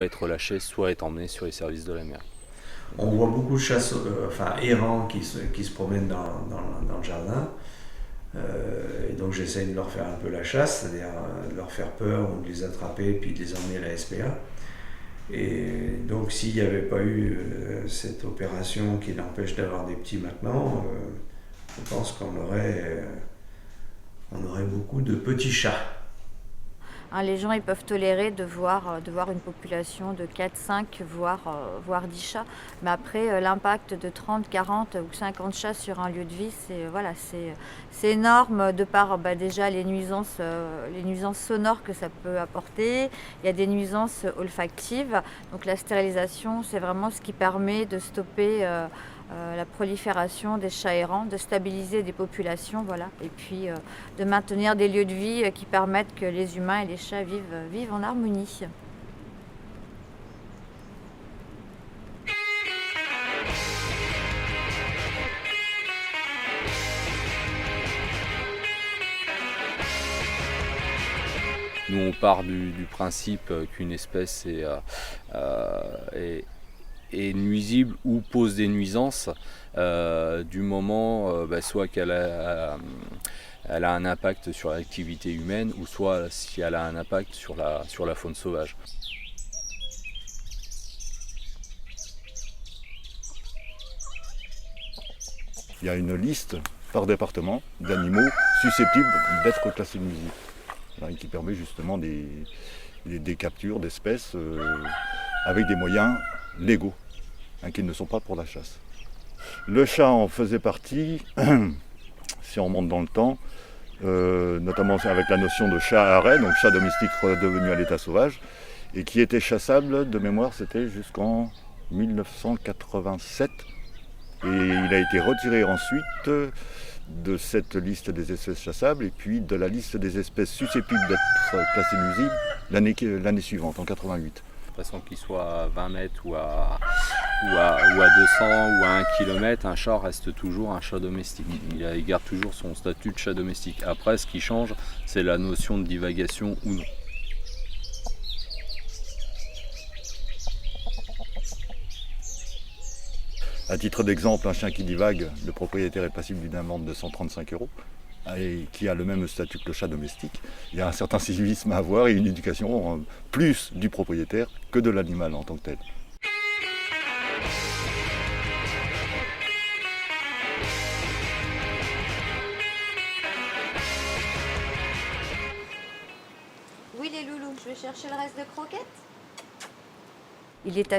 être relâché, soit être emmené sur les services de la mairie. On voit beaucoup de errants qui se promènent dans le jardin. Et donc j'essaye de leur faire un peu la chasse, c'est-à-dire de leur faire peur ou de les attraper puis de les emmener à la SPA. Et donc s'il n'y avait pas eu cette opération qui l'empêche d'avoir des petits maintenant, je pense on aurait beaucoup de petits chats. Hein, les gens ils peuvent tolérer de voir une population de 4, 5, voire 10 chats. Mais après, l'impact de 30, 40 ou 50 chats sur un lieu de vie, c'est énorme de par déjà les nuisances sonores que ça peut apporter. Il y a des nuisances olfactives. Donc la stérilisation, c'est vraiment ce qui permet de stopper la prolifération des chats errants, de stabiliser des populations, voilà, et puis de maintenir des lieux de vie qui permettent que les humains et les chats vivent en harmonie. Nous, on part du principe qu'une espèce est nuisible ou pose des nuisances du moment soit elle a un impact sur l'activité humaine ou soit si elle a un impact sur la faune sauvage. Il y a une liste par département d'animaux susceptibles d'être classés nuisibles, et qui permet justement des captures d'espèces avec des moyens légaux, qui ne sont pas pour la chasse. Le chat en faisait partie, si on remonte dans le temps, notamment avec la notion de chat arrêt, donc chat domestique redevenu à l'état sauvage, et qui était chassable, de mémoire c'était jusqu'en 1987, et il a été retiré ensuite de cette liste des espèces chassables et puis de la liste des espèces susceptibles d'être classées nuisibles l'année suivante, en 88. De toute façon, qu'il soit à 20 mètres ou à 200 ou à 1 km, un chat reste toujours un chat domestique. Il garde toujours son statut de chat domestique. Après, ce qui change, c'est la notion de divagation ou non. À titre d'exemple, un chien qui divague, le propriétaire est passible d'une amende de 135 € et qui a le même statut que le chat domestique. Il y a un certain civisme à avoir et une éducation plus du propriétaire que de l'animal en tant que tel. Oui les loulous, je vais chercher le reste de croquettes. Il est